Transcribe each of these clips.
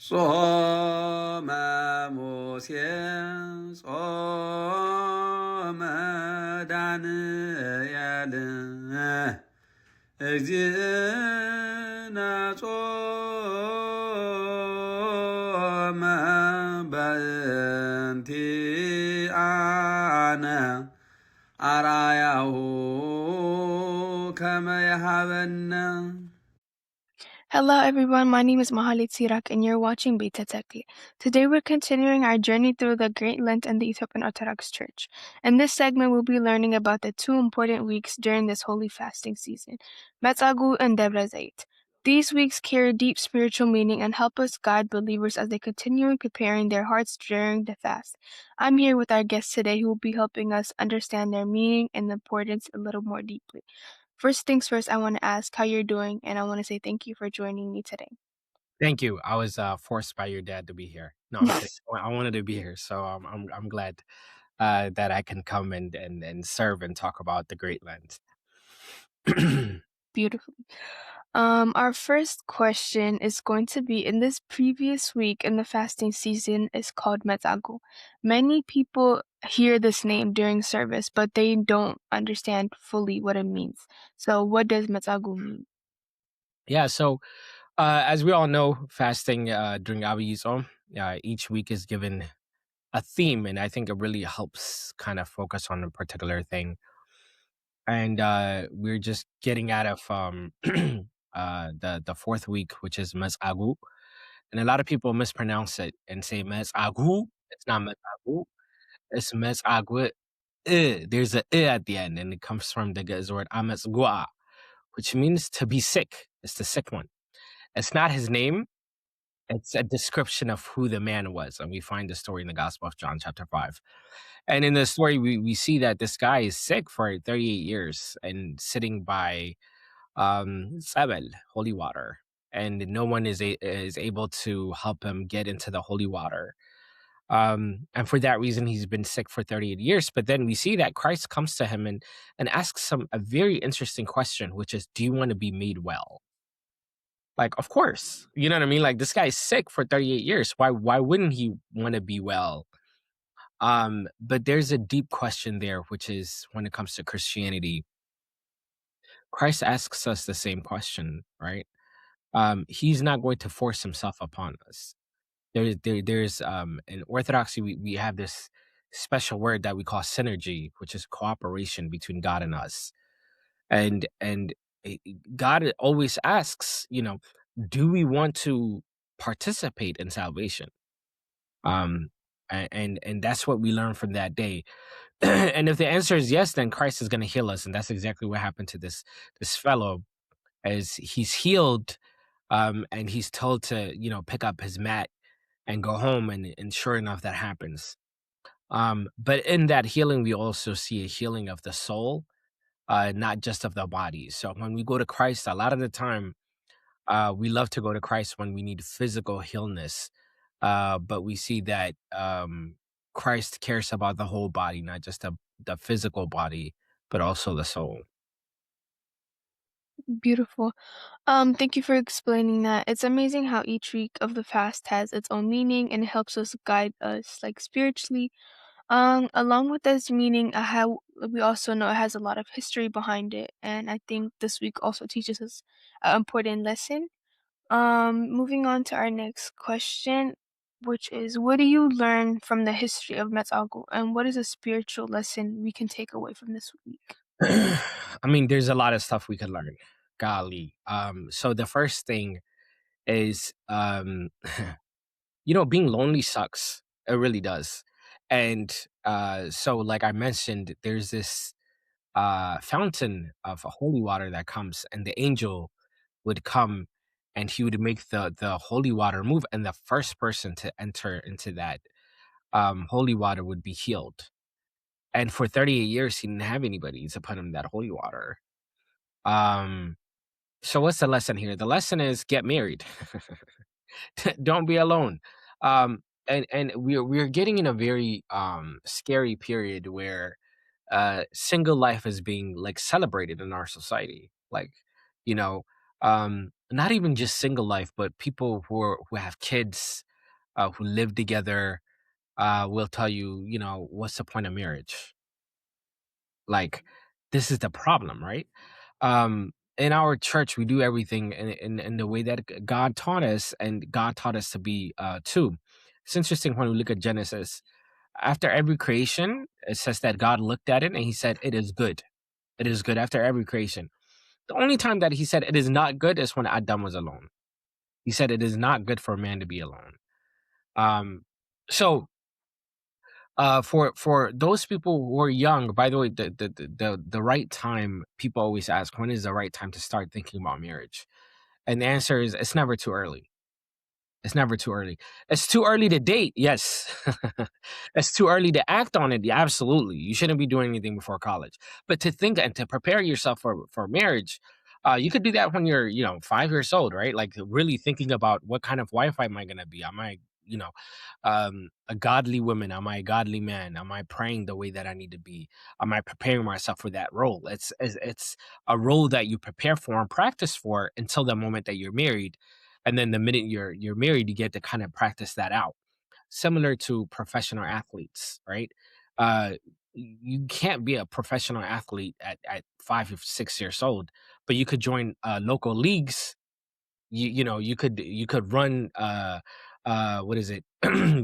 ጾመ ሙሴ ጾመ ዳንኤል እግዚእነ ጾመ በእንቲአነ አርአያሁ ከመ የሃበነ። Hello everyone, my name is Mahlet Sirak and you're watching Beta Tekli. Today we're continuing our journey through the Great Lent and the Ethiopian Orthodox Church. In this segment we'll be learning about the two important weeks during this holy fasting season, Metzagu and Debre Zeit. These weeks carry deep spiritual meaning and help us guide believers as they continue preparing their hearts during the fast. I'm here with our guests today who will be helping us understand their meaning and importance a little more deeply. First things first, I want to ask how you're doing, and I want to say thank you for joining me today. Thank you. I was forced by your dad to be here. No, I'm kidding. I wanted to be here, so I'm glad that I can come and serve and talk about the Great Lent. Beautifully. Our first question is going to be, in this previous week in the fasting season is called Metzagu. Many people hear this name during service, but they don't understand fully what it means. So what does Metzagu mean? Yeah. So as we all know, fasting during Abiyizo, each week is given a theme, and I think it really helps kind of focus on a particular thing. And we're just getting out of the fourth week, which is Metzagu. And a lot of people mispronounce it and say Metzagu. It's not Metzagu. It's Metzagu. There's a at the end, and it comes from the Ge'ez word Ametzgua, which means to be sick. It's the sick one. It's not his name. It's a description of who the man was. And we find the story in the Gospel of John, chapter 5. And in the story, we see that this guy is sick for 38 years and sitting by Tzebel, holy water. And no one is able to help him get into the holy water. And for that reason, he's been sick for 38 years. But then we see that Christ comes to him and asks him a very interesting question, which is, do you want to be made well? Like, of course, you know what I mean? Like, this guy's sick for 38 years. Why wouldn't he want to be well? But there's a deep question there, which is when it comes to Christianity, Christ asks us the same question, right? He's not going to force himself upon us. There's in Orthodoxy, we have this special word that we call synergy, which is cooperation between God and us. And God always asks, do we want to participate in salvation? And that's what we learn from that day. And if the answer is yes, then Christ is going to heal us, and that's exactly what happened to this fellow, as he's healed, and he's told to pick up his mat and go home, and sure enough, that happens. But in that healing, we also see a healing of the soul, not just of the body. So when we go to Christ, a lot of the time, we love to go to Christ when we need physical healness. But we see that Christ cares about the whole body, not just the physical body, but also the soul. Beautiful. Thank you for explaining that. It's amazing how each week of the fast has its own meaning and it helps us guide us like spiritually. Along with this meaning, how we also know it has a lot of history behind it, and I think this week also teaches us an important lesson. Moving on to our next question, which is, what do you learn from the history of Metzagu, and what is a spiritual lesson we can take away from this week? I mean, there's a lot of stuff we could learn. Golly. So the first thing is, being lonely sucks. It really does. And so, like I mentioned, there's this fountain of holy water that comes, and the angel would come, and he would make the holy water move, and the first person to enter into that holy water would be healed. And for 38 years, he didn't have anybody to put him in that holy water. So what's the lesson here? The lesson is get married. Don't be alone. And we're getting in a very scary period where single life is being like celebrated in our society. Like, you know, not even just single life, but people who have kids, who live together, will tell you, what's the point of marriage? Like, this is the problem, right? In our church, we do everything in the way that God taught us, and God taught us to be too. It's interesting when we look at Genesis. After every creation, it says that God looked at it and he said, "It is good." It is good after every creation. The only time that he said it is not good is when Adam was alone. He said it is not good for a man to be alone. Um, so for those people who are young, by the way, the right time, people always ask, when is the right time to start thinking about marriage? And the answer is, it's never too early. It's never too early. It's too early to date, yes. It's too early to act on it, yeah, absolutely. You shouldn't be doing anything before college. But to think and to prepare yourself for marriage, you could do that when you're 5 years old, right? Like, really thinking about, what kind of wife am I gonna be? Am I, a godly woman? Am I a godly man? Am I praying the way that I need to be? Am I preparing myself for that role? It's a role that you prepare for and practice for until the moment that you're married, and then the minute you're married, you get to kind of practice that out. Similar to professional athletes, right? uh you can't be a professional athlete at 5 or 6 years old, but you could join local leagues. You could run what is it,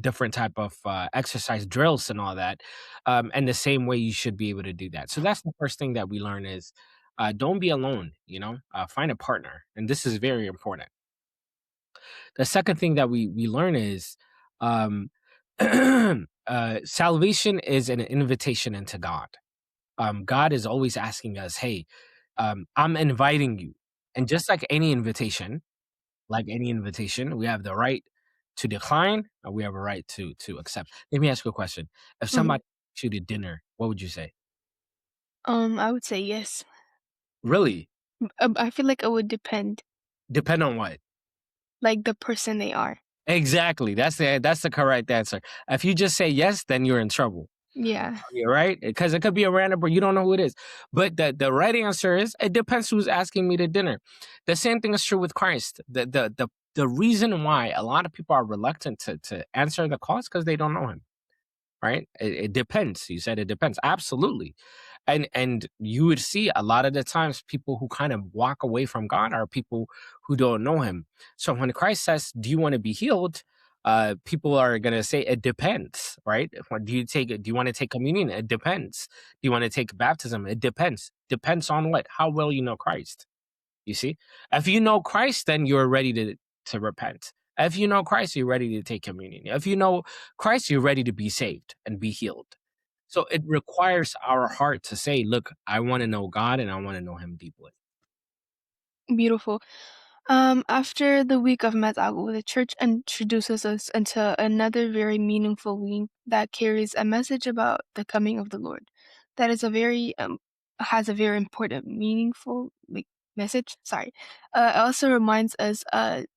different type of exercise drills and all that. And the same way, you should be able to do that. So that's the first thing that we learn is, don't be alone. Find a partner, and this is very important. The second thing that we learn is, um, salvation is an invitation into God. God is always asking us, "Hey, I'm inviting you," and just like any invitation, we have the right to decline, or we have a right to accept. Let me ask you a question: If Mhm. somebody asked you to dinner, what would you say? I would say yes. Really? I feel like it would depend, Depend on what? like the person they are. Exactly. That's the correct answer. If you just say yes, then you're in trouble. Yeah. You're right, because it could be a random, but you don't know who it is. But the right answer is, it depends who's asking me to dinner. The same thing is true with Christ. The reason why a lot of people are reluctant to answer the call is because they don't know him. Right? It depends. You said it depends. Absolutely. And you would see a lot of the times, people who kind of walk away from God are people who don't know him. So when Christ says, "Do you want to be healed?" People are gonna say, "It depends," right? Do you want to take communion? It depends. Do you want to take baptism? It depends. Depends on what? How well you know Christ. You see? If you know Christ, then you're ready to repent. If you know Christ, you're ready to take communion. If you know Christ, you're ready to be saved and be healed. So it requires our heart to say, "Look, I want to know God, and I want to know him deeply." Beautiful. After the week of Metago, the church introduces us into another very meaningful week that carries a message about the coming of the Lord. That is a very has a very important, meaningful message. Sorry. It also reminds us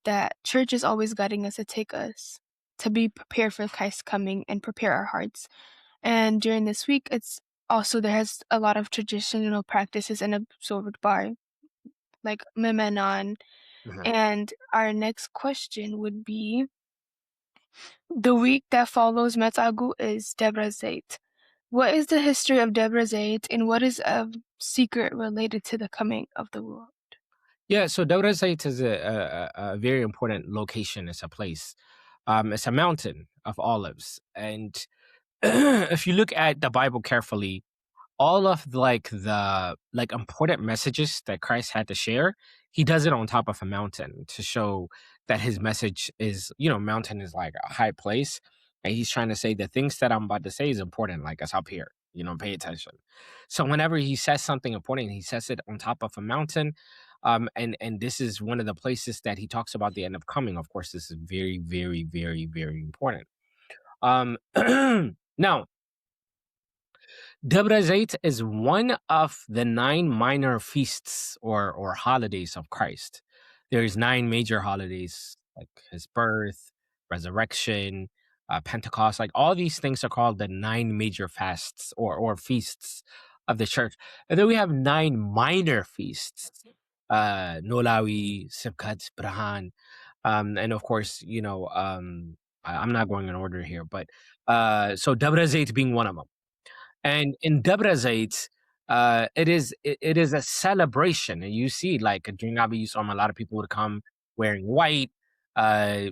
that church is always guiding us to be prepared for Christ's coming and prepare our hearts. And during this week, there has a lot of traditional practices and absorbed by like Memenon. Mhm. And our next question would be, the week that follows Metagu is Debre Zeit. What is the history of Debre Zeit, and what is a secret related to the coming of the Lord? Yeah, so Debre Zeit is a very important location. It's a place. It's a mountain of olives. And if you look at the Bible carefully, all of the important messages that Christ had to share, he does it on top of a mountain to show that his message is, mountain is like a high place, and he's trying to say the things that I'm about to say is important, like it's up here, pay attention. So whenever he says something important, he says it on top of a mountain. And this is one of the places that he talks about the end of coming. Of course, this is very, very, very, very important. um Now, Debre Zeit is one of the 9 minor feasts or holidays of Christ. There's 9 major holidays, like his birth, resurrection, Pentecost. Like, all these things are called the 9 major fasts or feasts of the church. And then we have 9 minor feasts. Nolawi, Sibkat, Brahan, and of course, I'm not going in order here, but so Debre Zeit being one of them. And in Debre Zeit, it is a celebration, and you see like during Abi Yusuf, a lot of people would come wearing white, uh,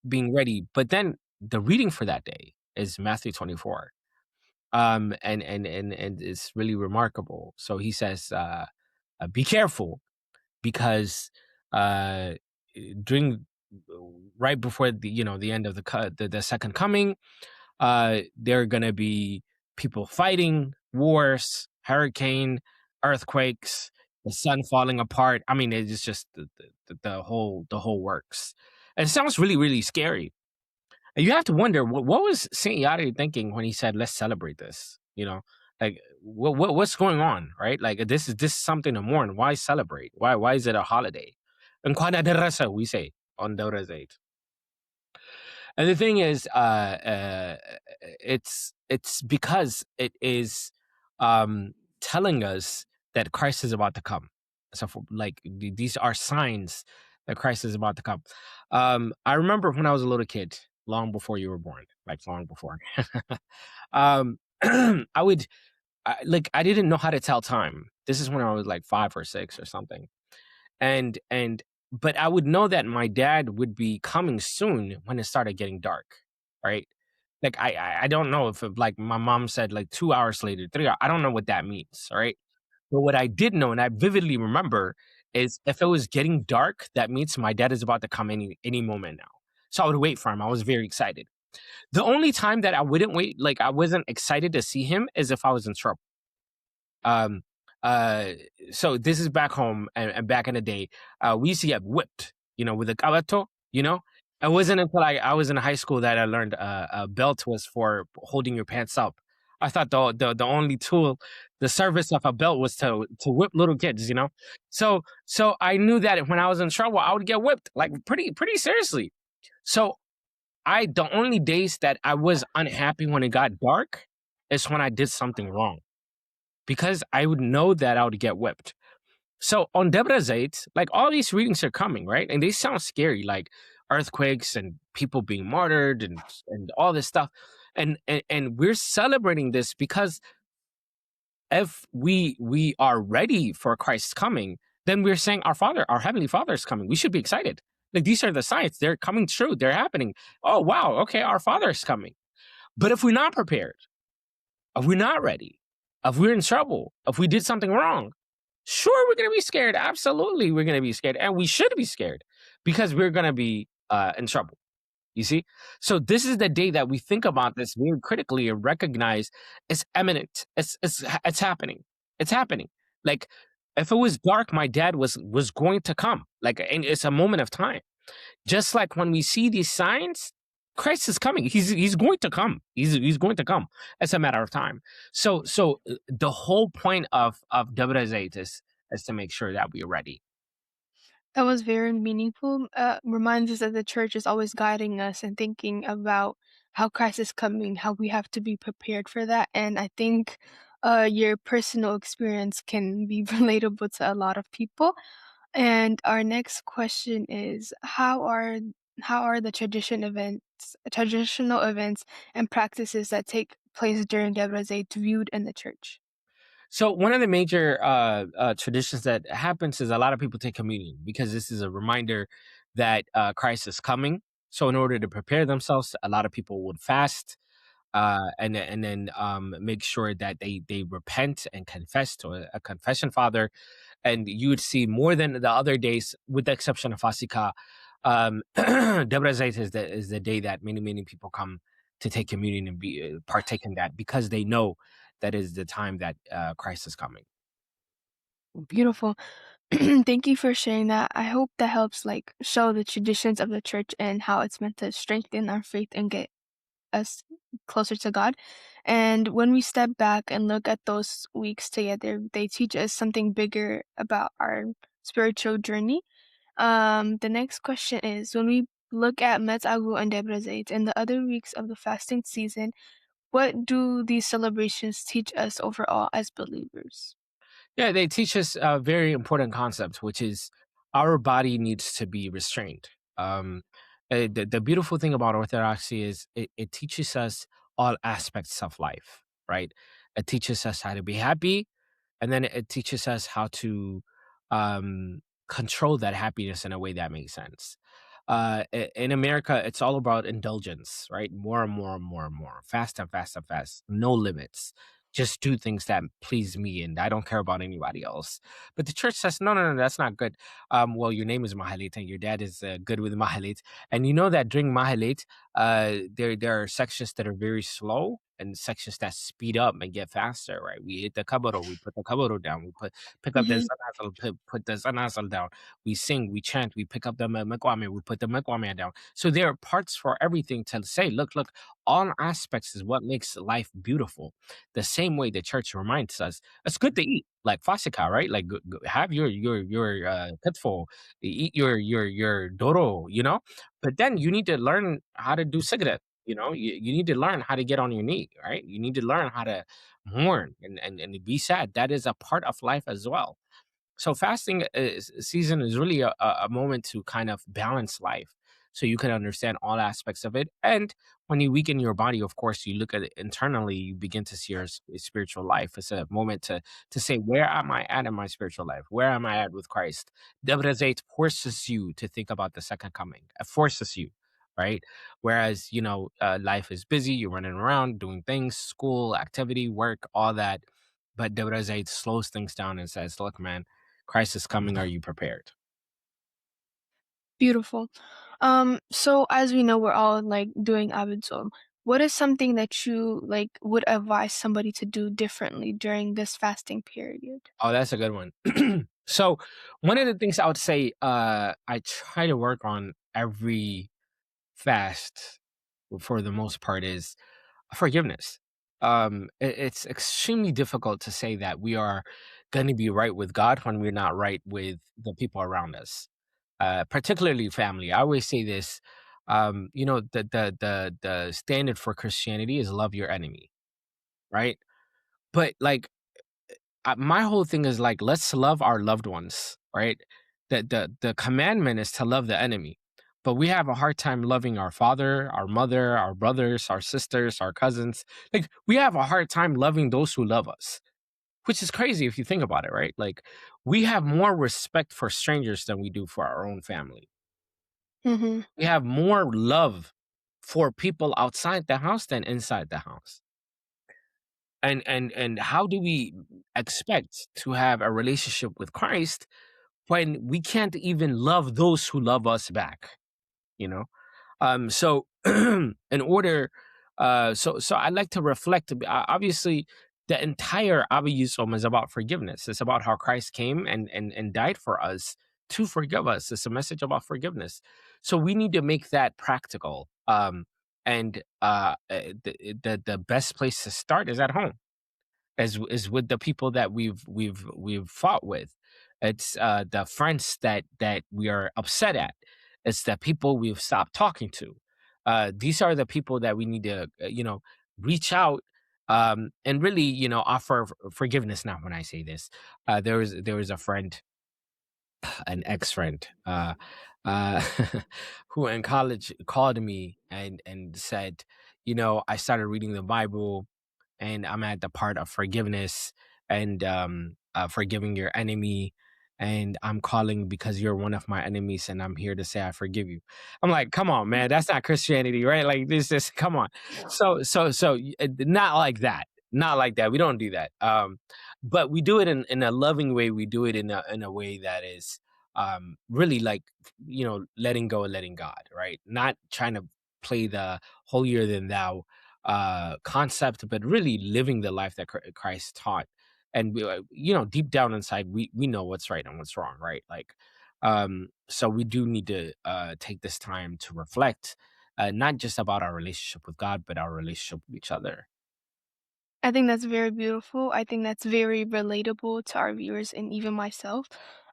being ready. But then the reading for that day is Matthew 24, and it's really remarkable. So he says, "Be careful, because uh, during right before the end of the second coming, there are gonna be people fighting, wars, hurricane, earthquakes, the sun falling apart. I mean, it's just the whole works. And it sounds really, really scary. And you have to wonder what was St.Yared thinking when he said, "Let's celebrate this." Like what's going on, right? Like this is something to mourn. Why celebrate? Why is it a holiday? And we say on Debre Zeit. And the thing is, it's because it is telling us that Christ is about to come. So, these are signs that Christ is about to come. I remember when I was a little kid, long before you were born, like long before. um, I didn't know how to tell time. This is when I was like 5 or 6 or something, and but I would know that my dad would be coming soon when it started getting dark, right? Like I don't know if like my mom said like 2 hours later, 3 hours. I don't know what that means, right? But what I did know, and I vividly remember, is if it was getting dark, that means my dad is about to come any moment now. So I would wait for him. I was very excited. The only time that I wouldn't wait, like I wasn't excited to see him, is if I was in trouble. Um, so this is back home, and back in the day, we used to get whipped, with a cabato, It wasn't until I was in high school that I learned a belt was for holding your pants up. I thought the only tool, the service of a belt was to whip little kids, So I knew that when I was in trouble, I would get whipped, like pretty seriously. So the only days that I was unhappy when it got dark is when I did something wrong, because I would know that I would get whipped. So on Debre Zeit, like all these readings are coming, right? And they sound scary, like earthquakes and people being martyred and all this stuff. And we're celebrating this because if we are ready for Christ's coming, then we're saying our Heavenly Father is coming. We should be excited. Like these are the signs. They're coming true. They're happening. Oh, wow. Okay, our Father is coming. But if we're not prepared, if we're not ready, if we're in trouble, if we did something wrong, sure, we're going to be scared. Absolutely, we're going to be scared. And we should be scared because we're going to be in trouble. You see? So this is the day that we think about this very critically and recognize it's imminent. It's happening. It's happening. Like if it was dark, my dad was going to come. Like, and it's a moment of time. Just like when we see these signs, Christ is coming. He's going to come. He's going to come. It's a matter of time. So the whole point of Debre Zeit is to make sure that we're ready. That was very meaningful. Reminds us that the church is always guiding us and thinking about how Christ is coming, how we have to be prepared for that. And I think your personal experience can be relatable to a lot of people. And our next question is how are the traditional events and practices that take place during Debre Zeit viewed in the church? So one of the major traditions that happens is a lot of people take communion because this is a reminder that Christ is coming. So in order to prepare themselves, a lot of people would fast, and then make sure that they repent and confess to a confession father. And you would see more than the other days, with the exception of Fasika, Debre Zeit is the day that many people come to take communion and be partake in that, because they know that is the time that Christ is coming. Beautiful. Thank you for sharing that. I hope that helps show the traditions of the church and how it's meant to strengthen our faith and get us closer to God. And when we step back and look at those weeks together, they teach us something bigger about our spiritual journey. The next question is, when we look at Metzagu and Debre Zeit and the other weeks of the fasting season, what do these celebrations teach us overall as believers? Yeah, they teach us a very important concept, which is our body needs to be restrained. Um, the beautiful thing about Orthodoxy is it teaches us all aspects of life, right? It teaches us how to be happy, and then it teaches us how to um, control that happiness in a way that makes sense. In America, it's all about indulgence, right? More and more and more and more, fast and fast and fast, no limits. Just do things that please me, and I don't care about anybody else. But the church says, no, no, no, that's not good. Well, your name is Mahlet, and your dad is good with Mahlet, and you know that during Mahlet, there are sections that are very slow and sections that speed up and get faster, right? We hit the kabaro, we put the kabaro down, we pick up the Hmm. zanazal, put the zanazal down. We sing, we chant, we pick up the mekwame, we put the mekwame down. So there are parts for everything to say, look, all aspects is what makes life beautiful. The same way the church reminds us, it's good to eat, like fasika, right? Like have your pitfall, eat your doro, But then you need to learn how to do sigret. You need to learn how to get on your knee, right? You need to learn how to mourn and be sad. That is a part of life as well. So fasting season is really a moment to kind of balance life, so you can understand all aspects of it. And when you weaken your body, of course, you look at it internally, you begin to see your spiritual life. It's a moment to say, where am I at in my spiritual life? Where am I at with Christ? Debre Zeit forces you to think about the second coming. It forces you, right? Whereas, life is busy, you're running around doing things, school, activity, work, all that. But Debre Zeit slows things down and says, look, man, Christ is coming. Are you prepared? Beautiful. So as we know, we're all like doing Abid. What is something that you like would advise somebody to do differently during this fasting period? Oh, that's a good one. So, one of the things I would say, I try to work on every fast for the most part is forgiveness. It's extremely difficult to say that we are going to be right with God when we're not right with the people around us, particularly family. I always say this. The standard for Christianity is love your enemy, right? But like my whole thing is like, let's love our loved ones, right? The commandment is to love the enemy, but we have a hard time loving our father, our mother, our brothers, our sisters, our cousins. Like we have a hard time loving those who love us, which is crazy if you think about it, right? Like we have more respect for strangers than we do for our own family. Mm-hmm. We have more love for people outside the house than inside the house. And how do we expect to have a relationship with Christ when we can't even love those who love us back? You know, so in order, so I like to reflect. Obviously, the entire Abba Yisrael is about forgiveness. It's about how Christ came and died for us to forgive us. It's a message about forgiveness. So we need to make that practical. The best place to start is at home, is with the people that we've fought with. It's the friends that we are upset at. It's the people we've stopped talking to. These are the people that we need to reach out and really offer forgiveness. Now, when I say this, there was a friend, an ex-friend, uh, who in college called me and said, I started reading the Bible and I'm at the part of forgiveness and forgiving your enemy. And I'm calling because you're one of my enemies, and I'm here to say I forgive you. I'm like, come on, man, that's not Christianity, right? Like this is come on. So not like that, not like that. We don't do that. But we do it in a loving way. We do it in a way that is really like letting go and letting God, right? Not trying to play the holier than thou concept, but really living the life that Christ taught. And deep down inside, we know what's right and what's wrong, right? Like, so we do need to take this time to reflect, not just about our relationship with God, but our relationship with each other. I think that's very beautiful. I think that's very relatable to our viewers and even myself.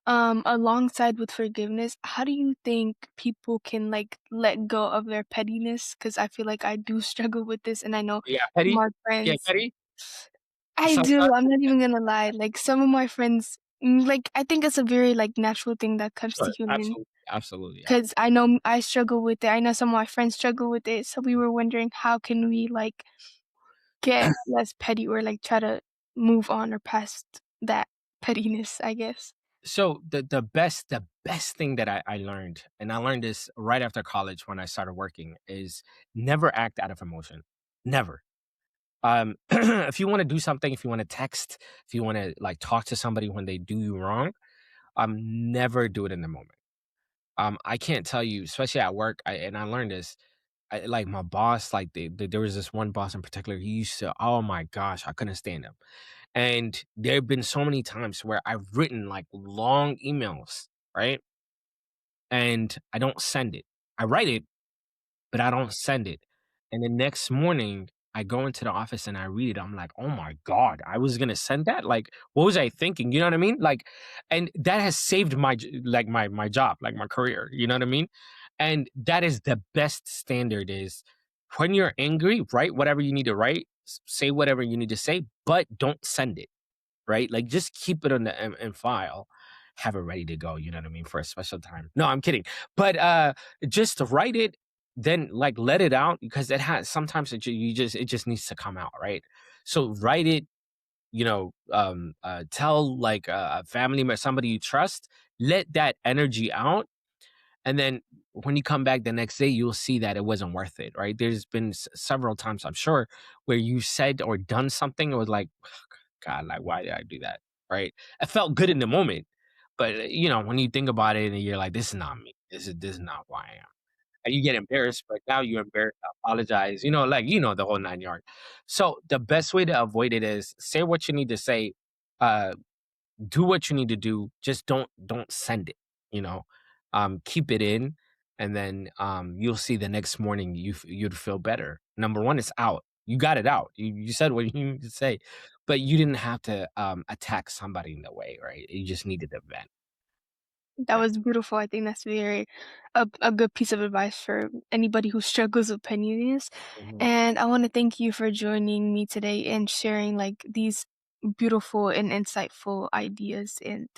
Alongside with forgiveness, how do you think people can like let go of their pettiness? Because I feel like I do struggle with this, and I know Yeah, petty. my Yeah, friends. petty. I do. I'm not even gonna lie. Like some of my friends, like I think it's a very like natural thing that comes to Sure, human. absolutely. Because I know I struggle with it. I know some of my friends struggle with it. So we were wondering how can we like get less petty or like try to move on or past that pettiness, I guess. So the best thing that I learned, and I learned this right after college when I started working, is never act out of emotion. Never. If you want to do something, if you want to text, if you want to like talk to somebody when they do you wrong, never do it in the moment. I can't tell you, especially at work, and I learned this. Like my boss, like there was this one boss in particular. He used to, oh my gosh, I couldn't stand him. And there have been so many times where I've written like long emails, right? And I don't send it. I write it, but I don't send it. And the next morning, I go into the office and I read it. I'm like, oh my God, I was gonna send that. Like, what was I thinking? You know what I mean? Like, and that has saved my job, like my career. You know what I mean? And that is the best standard is when you're angry, write whatever you need to write, say whatever you need to say, but don't send it. Right? Like just keep it on the in file, have it ready to go, you know what I mean, for a special time. No, I'm kidding. But just to write it, then like let it out because it has sometimes it just needs to come out, right? So write it, tell like a family member, somebody you trust, let that energy out. And then when you come back the next day, you'll see that it wasn't worth it, right? There's been several times, I'm sure, where you said or done something, it was like, God, like, why did I do that? Right? It felt good in the moment. But when you think about it and you're like, this is not me. This is not who I am. And you get embarrassed, but now you're embarrassed, apologize, the whole 9 yards. So the best way to avoid it is say what you need to say, uh, do what you need to do, just don't send it, you know. Keep it in, and then you'll see the next morning you'd feel better. Number one, it's out. You got it out. You said what you need to say, but you didn't have to attack somebody in the way, right? You just needed to vent. That was beautiful. I think that's a good piece of advice for anybody who struggles with pettiness. Mhm. And I want to thank you for joining me today and sharing like these beautiful and insightful ideas. And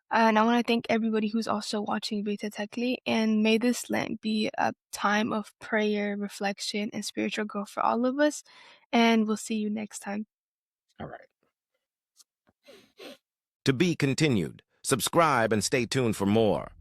I want to thank everybody who's also watching Beta Techly. And may this Lent be a time of prayer, reflection, and spiritual growth for all of us. And we'll see you next time. All right. To be continued. Subscribe and stay tuned for more.